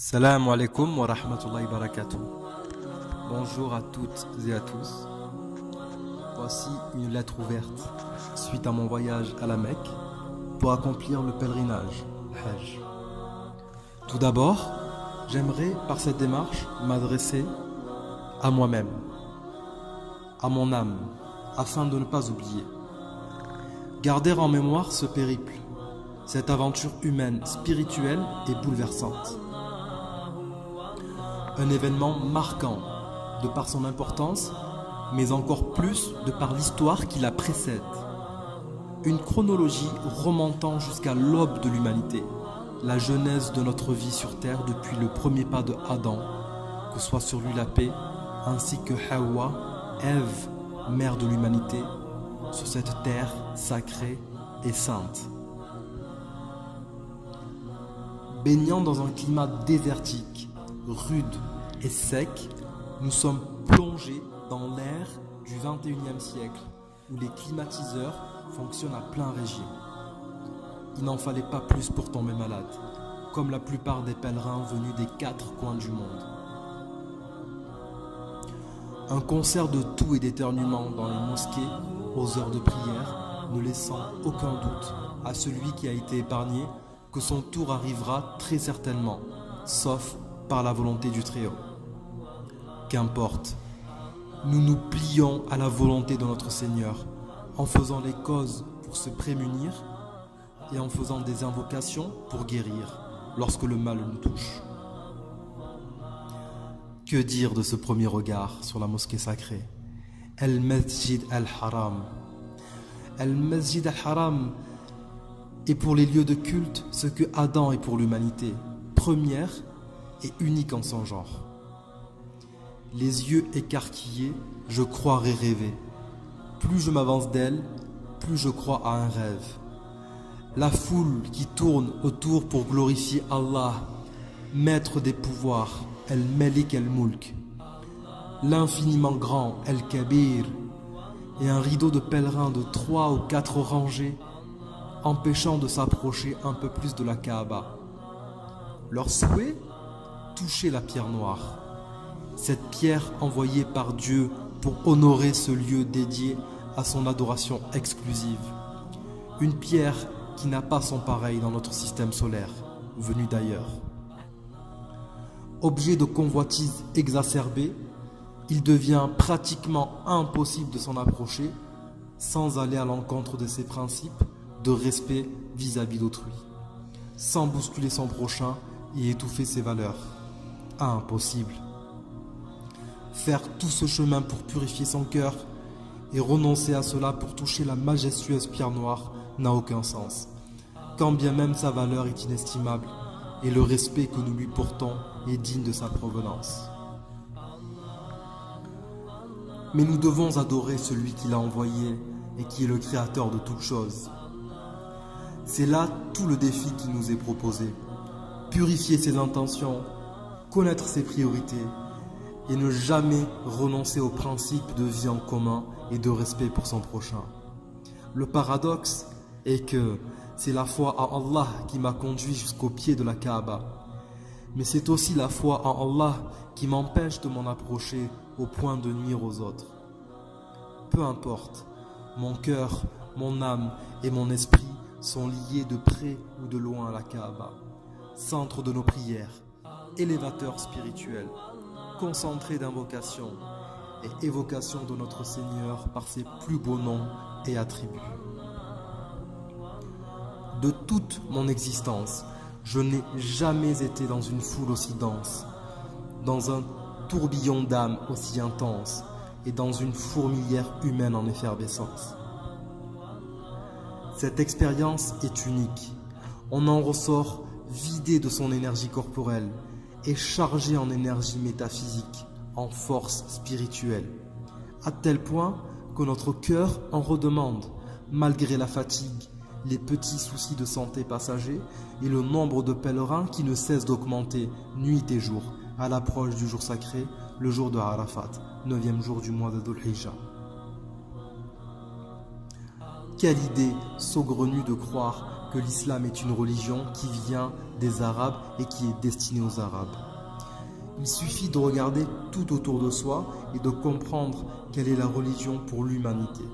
Salam alaikum wa rahmatullahi wa barakatuh. Bonjour à toutes et à tous. Voici une lettre ouverte suite à mon voyage à la Mecque pour accomplir le pèlerinage, le Hajj. Tout d'abord, j'aimerais par cette démarche m'adresser à moi-même, à mon âme, afin de ne pas oublier. Garder en mémoire ce périple, cette aventure humaine, spirituelle et bouleversante. Un événement marquant de par son importance, mais encore plus de par l'histoire qui la précède. Une chronologie remontant jusqu'à l'aube de l'humanité, la genèse de notre vie sur terre depuis le premier pas de Adam, que soit sur lui la paix, ainsi que Hawa, Ève, mère de l'humanité, sur cette terre sacrée et sainte. Baignant dans un climat désertique, rude et sec, nous sommes plongés dans l'ère du 21e siècle où les climatiseurs fonctionnent à plein régime. Il n'en fallait pas plus pour tomber malade, comme la plupart des pèlerins venus des 4 coins du monde. Un concert de toux et d'éternuements dans les mosquées aux heures de prière, ne laissant aucun doute à celui qui a été épargné que son tour arrivera très certainement, sauf par la volonté du Très-Haut. Qu'importe, nous nous plions à la volonté de notre Seigneur en faisant les causes pour se prémunir et en faisant des invocations pour guérir lorsque le mal nous touche. Que dire de ce premier regard sur la mosquée sacrée? Al-Masjid al-Haram. Al-Masjid al-Haram est pour les lieux de culte ce que Adam est pour l'humanité, première et unique en son genre. Les yeux écarquillés, je croirais rêver. Plus je m'avance d'elle, plus je crois à un rêve. La foule qui tourne autour pour glorifier Allah, maître des pouvoirs, El-Malik El-Mulk, l'infiniment grand El-Kabir, et un rideau de pèlerins de 3 ou 4 rangées, empêchant de s'approcher un peu plus de la Kaaba. Leur souhait? Toucher la pierre noire. Cette pierre envoyée par Dieu pour honorer ce lieu dédié à son adoration exclusive. Une pierre qui n'a pas son pareil dans notre système solaire, venu d'ailleurs. Objet de convoitise exacerbée, il devient pratiquement impossible de s'en approcher sans aller à l'encontre de ses principes de respect vis-à-vis d'autrui, sans bousculer son prochain et étouffer ses valeurs. Impossible. Faire tout ce chemin pour purifier son cœur et renoncer à cela pour toucher la majestueuse pierre noire n'a aucun sens, quand bien même sa valeur est inestimable et le respect que nous lui portons est digne de sa provenance. Mais nous devons adorer celui qui l'a envoyé et qui est le créateur de toutes choses. C'est là tout le défi qui nous est proposé. Purifier ses intentions, connaître ses priorités et ne jamais renoncer au principe de vie en commun et de respect pour son prochain. Le paradoxe est que c'est la foi en Allah qui m'a conduit jusqu'au pied de la Kaaba. Mais c'est aussi la foi en Allah qui m'empêche de m'en approcher au point de nuire aux autres. Peu importe, mon cœur, mon âme et mon esprit sont liés de près ou de loin à la Kaaba, centre de nos prières, élévateur spirituel, concentré d'invocation et évocation de notre Seigneur par ses plus beaux noms et attributs. De toute mon existence, je n'ai jamais été dans une foule aussi dense, dans un tourbillon d'âmes aussi intense et dans une fourmilière humaine en effervescence. Cette expérience est unique. On en ressort vidé de son énergie corporelle et chargé en énergie métaphysique, en force spirituelle, à tel point que notre cœur en redemande, malgré la fatigue, les petits soucis de santé passagers et le nombre de pèlerins qui ne cesse d'augmenter nuit et jour à l'approche du jour sacré, le jour de Arafat, 9e jour du mois de Dhul Hijjah. Quelle idée saugrenue de croire que l'islam est une religion qui vient des Arabes et qui est destinée aux Arabes. Il suffit de regarder tout autour de soi et de comprendre quelle est la religion pour l'humanité.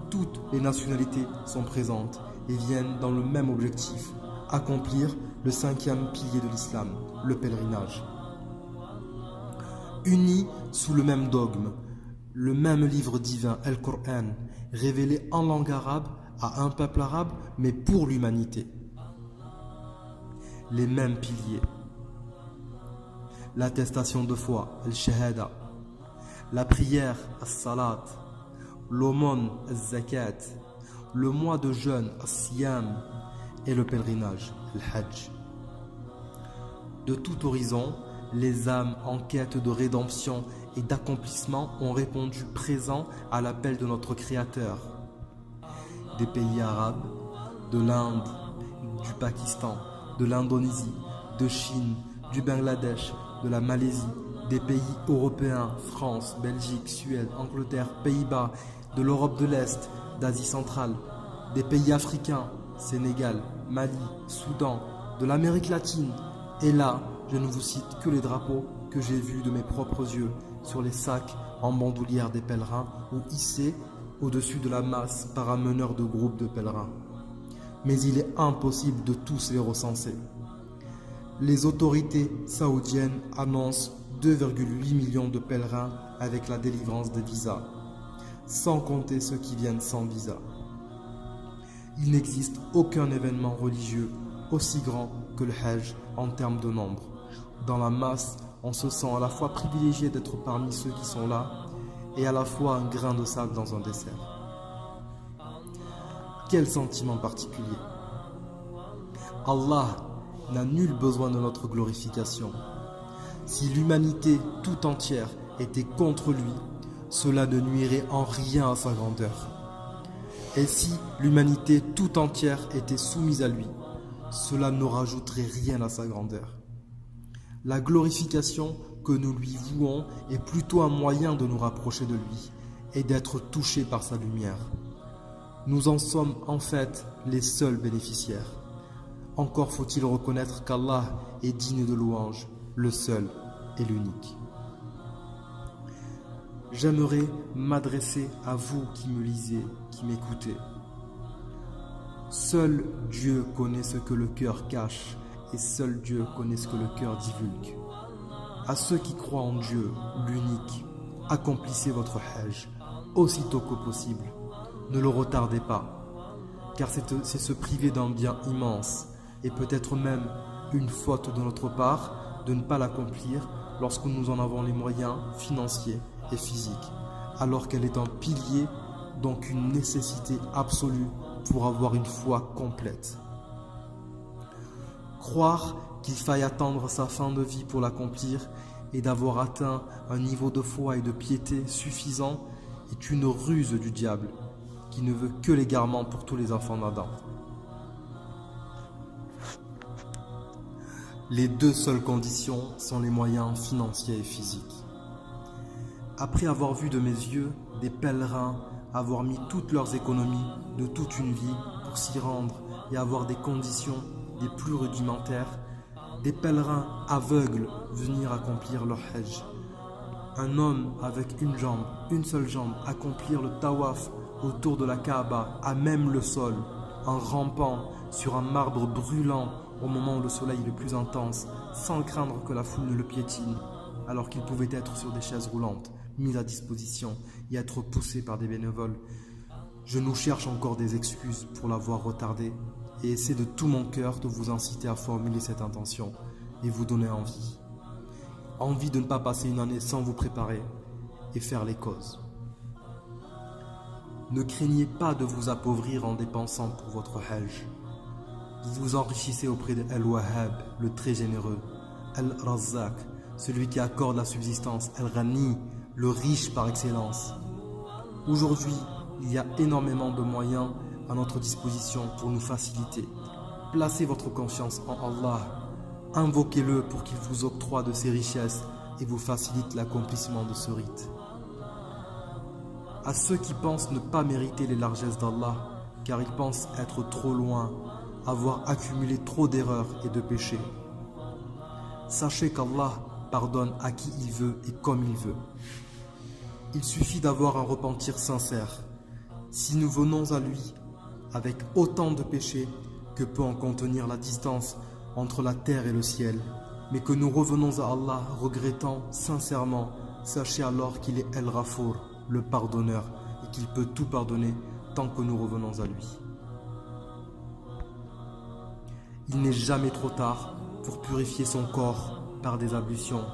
Toutes les nationalités sont présentes et viennent dans le même objectif, accomplir le 5e pilier de l'islam, le pèlerinage. Unis sous le même dogme, le même livre divin, Al-Qur'an, révélé en langue arabe à un peuple arabe, mais pour l'humanité. Les mêmes piliers. L'attestation de foi, Al-Shahada, la prière, As-Salat, l'aumône, Al-Zakat, le mois de jeûne, As-Siyam, et le pèlerinage, Al-Hajj. De tout horizon, les âmes en quête de rédemption et d'accomplissement ont répondu présent à l'appel de notre Créateur. Des pays arabes, de l'Inde, du Pakistan, de l'Indonésie, de Chine, du Bangladesh, de la Malaisie, des pays européens, France, Belgique, Suède, Angleterre, Pays-Bas, de l'Europe de l'Est, d'Asie centrale, des pays africains, Sénégal, Mali, Soudan, de l'Amérique latine. Et là, je ne vous cite que les drapeaux que j'ai vus de mes propres yeux sur les sacs en bandoulière des pèlerins ou hissés au-dessus de la masse par un meneur de groupe de pèlerins. Mais il est impossible de tous les recenser. Les autorités saoudiennes annoncent 2,8 millions de pèlerins avec la délivrance des visas, sans compter ceux qui viennent sans visa. Il n'existe aucun événement religieux aussi grand que le Hajj en termes de nombre. Dans la masse, on se sent à la fois privilégié d'être parmi ceux qui sont là et à la fois un grain de sable dans un dessert. Quel sentiment particulier! Allah n'a nul besoin de notre glorification. Si l'humanité tout entière était contre lui, cela ne nuirait en rien à sa grandeur. Et si l'humanité tout entière était soumise à lui, cela ne rajouterait rien à sa grandeur. La glorification que nous lui vouons est plutôt un moyen de nous rapprocher de lui et d'être touchés par sa lumière. Nous en sommes en fait les seuls bénéficiaires. Encore faut-il reconnaître qu'Allah est digne de louange, le seul et l'unique. J'aimerais m'adresser à vous qui me lisez, qui m'écoutez. Seul Dieu connaît ce que le cœur cache et seul Dieu connaît ce que le cœur divulgue. À ceux qui croient en Dieu, l'unique, accomplissez votre Hajj aussitôt que possible. Ne le retardez pas, car c'est se priver d'un bien immense et peut-être même une faute de notre part de ne pas l'accomplir lorsque nous en avons les moyens financiers et physiques, alors qu'elle est un pilier, donc une nécessité absolue pour avoir une foi complète. Croire qu'il faille attendre sa fin de vie pour l'accomplir et d'avoir atteint un niveau de foi et de piété suffisant est une ruse du diable qui ne veut que l'égarement pour tous les enfants d'Adam. Les deux seules conditions sont les moyens financiers et physiques. Après avoir vu de mes yeux des pèlerins avoir mis toutes leurs économies de toute une vie pour s'y rendre et avoir des conditions des plus rudimentaires, des pèlerins aveugles venir accomplir leur Hajj. Un homme avec une seule jambe, accomplir le tawaf autour de la Kaaba, à même le sol, en rampant sur un marbre brûlant au moment où le soleil est le plus intense, sans craindre que la foule ne le piétine, alors qu'il pouvait être sur des chaises roulantes, mis à disposition et être poussé par des bénévoles. Je nous cherche encore des excuses pour l'avoir retardé et essaie de tout mon cœur de vous inciter à formuler cette intention et vous donner envie. Envie de ne pas passer une année sans vous préparer et faire les causes. Ne craignez pas de vous appauvrir en dépensant pour votre Hajj. Vous vous enrichissez auprès de Al-Wahhab, le très généreux, Al-Razzaq, celui qui accorde la subsistance, Al-Ghani, le riche par excellence. Aujourd'hui, il y a énormément de moyens à notre disposition pour nous faciliter. Placez votre confiance en Allah, invoquez-le pour qu'il vous octroie de ses richesses et vous facilite l'accomplissement de ce rite. À ceux qui pensent ne pas mériter les largesses d'Allah, car ils pensent être trop loin, avoir accumulé trop d'erreurs et de péchés. Sachez qu'Allah pardonne à qui il veut et comme il veut. Il suffit d'avoir un repentir sincère. Si nous venons à lui avec autant de péchés que peut en contenir la distance entre la terre et le ciel, mais que nous revenons à Allah regrettant sincèrement, sachez alors qu'il est El Ghafour, le pardonneur, et qu'il peut tout pardonner tant que nous revenons à lui. Il n'est jamais trop tard pour purifier son corps par des ablutions,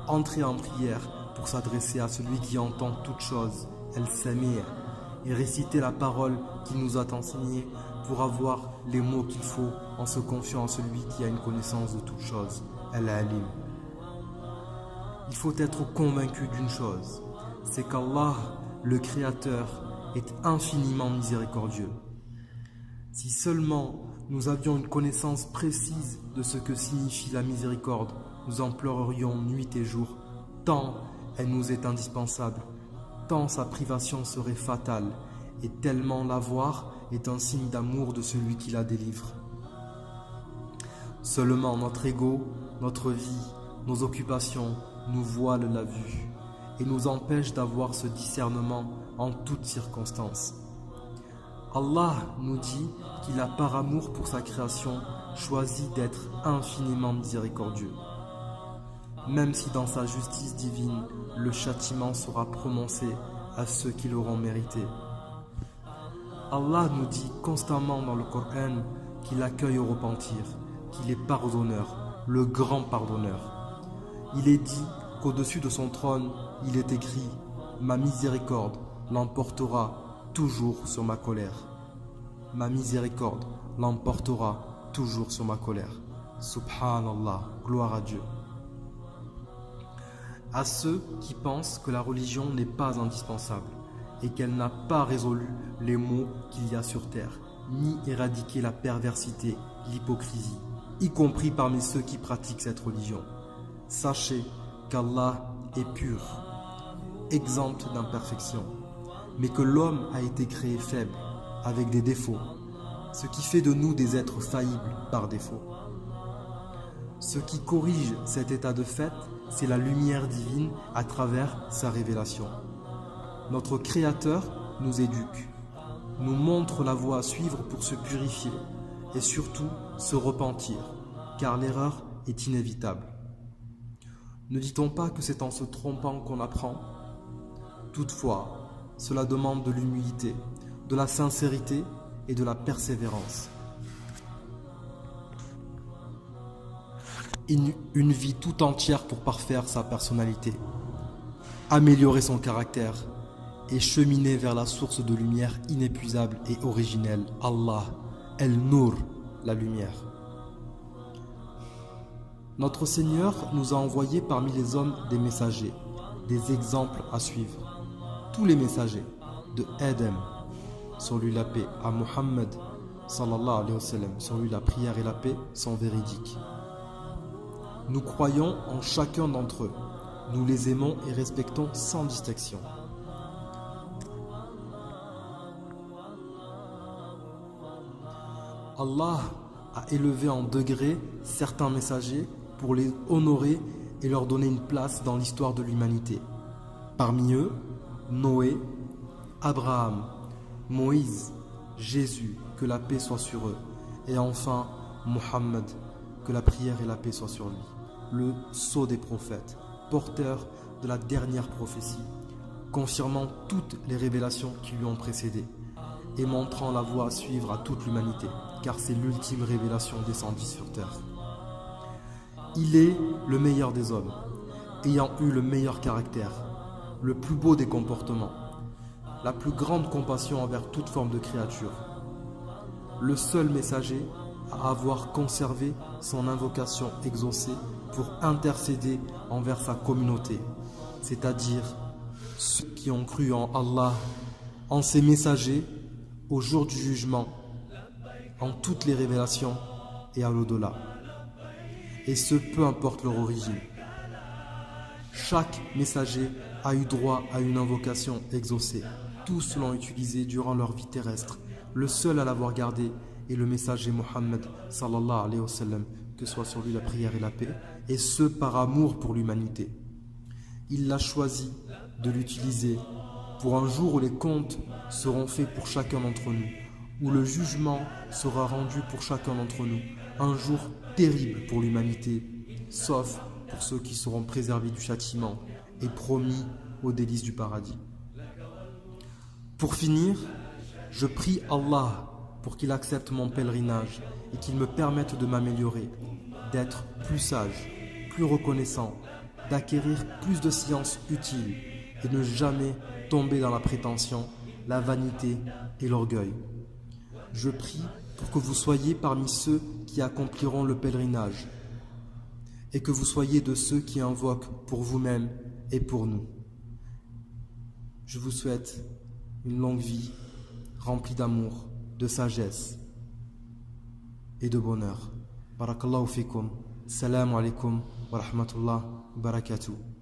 entrer en prière pour s'adresser à celui qui entend toutes choses, El-Samir, et réciter la parole qu'il nous a enseignée pour avoir les mots qu'il faut en se confiant en celui qui a une connaissance de toutes choses, El-Alim. Il faut être convaincu d'une chose, c'est qu'Allah, le Créateur, est infiniment miséricordieux. Si seulement nous avions une connaissance précise de ce que signifie la miséricorde, nous en pleurerions nuit et jour, tant elle nous est indispensable, tant sa privation serait fatale, et tellement l'avoir est un signe d'amour de celui qui la délivre. Seulement notre ego, notre vie, nos occupations nous voilent la vue et nous empêchent d'avoir ce discernement en toutes circonstances. Allah nous dit qu'il a par amour pour sa création choisi d'être infiniment miséricordieux. Même si dans sa justice divine, le châtiment sera prononcé à ceux qui l'auront mérité. Allah nous dit constamment dans le Coran qu'il accueille au repentir, qu'il est pardonneur, le grand pardonneur. Il est dit qu'au-dessus de son trône, il est écrit « Ma miséricorde l'emportera toujours sur ma colère. Ma miséricorde l'emportera toujours sur ma colère. » Subhanallah, gloire à Dieu. À ceux qui pensent que la religion n'est pas indispensable et qu'elle n'a pas résolu les maux qu'il y a sur terre, ni éradiqué la perversité, l'hypocrisie, y compris parmi ceux qui pratiquent cette religion. Sachez qu'Allah est pur, exempt d'imperfection, mais que l'homme a été créé faible, avec des défauts, ce qui fait de nous des êtres faillibles par défaut. Ce qui corrige cet état de fait, c'est la lumière divine à travers sa révélation. Notre Créateur nous éduque, nous montre la voie à suivre pour se purifier et surtout se repentir, car l'erreur est inévitable. Ne dit-on pas que c'est en se trompant qu'on apprend? Toutefois, cela demande de l'humilité, de la sincérité et de la persévérance. Une vie tout entière pour parfaire sa personnalité, améliorer son caractère et cheminer vers la source de lumière inépuisable et originelle, Allah, El-Nour, la lumière. Notre Seigneur nous a envoyé parmi les hommes des messagers, des exemples à suivre. Tous les messagers, de Adam, sur lui la paix, à Muhammad, sallallahu alayhi wa sallam, sur lui la prière et la paix, sont véridiques. Nous croyons en chacun d'entre eux. Nous les aimons et respectons sans distinction. Allah a élevé en degrés certains messagers pour les honorer et leur donner une place dans l'histoire de l'humanité. Parmi eux, Noé, Abraham, Moïse, Jésus, que la paix soit sur eux, et enfin Muhammad, que la prière et la paix soient sur lui, le sceau des prophètes, porteur de la dernière prophétie, confirmant toutes les révélations qui lui ont précédé et montrant la voie à suivre à toute l'humanité, car c'est l'ultime révélation descendue sur terre. Il est le meilleur des hommes, ayant eu le meilleur caractère, le plus beau des comportements, la plus grande compassion envers toute forme de créature, le seul messager à avoir conservé son invocation exaucée pour intercéder envers sa communauté, c'est-à-dire ceux qui ont cru en Allah, en ses messagers, au jour du jugement, en toutes les révélations et à l'au-delà. Et ce, peu importe leur origine. Chaque messager a eu droit à une invocation exaucée. Tous l'ont utilisé durant leur vie terrestre le seul à l'avoir gardé est le messager Mohammed sallallahu alayhi wa sallam, que soit sur lui la prière et la paix, et ce par amour pour l'humanité. Il l'a choisi de l'utiliser pour un jour où les comptes seront faits pour chacun d'entre nous, où le jugement sera rendu pour chacun d'entre nous, un jour terrible pour l'humanité, sauf pour ceux qui seront préservés du châtiment et promis aux délices du paradis. Pour finir, je prie Allah pour qu'il accepte mon pèlerinage et qu'il me permette de m'améliorer, d'être plus sage, plus reconnaissant, d'acquérir plus de sciences utiles et de ne jamais tomber dans la prétention, la vanité et l'orgueil. Je prie pour que vous soyez parmi ceux qui accompliront le pèlerinage et que vous soyez de ceux qui invoquent pour vous-même et pour nous. Je vous souhaite une longue vie remplie d'amour, de sagesse et de bonheur. Barakallahu fikum. Salam alaikum wa rahmatullah wa barakatuh.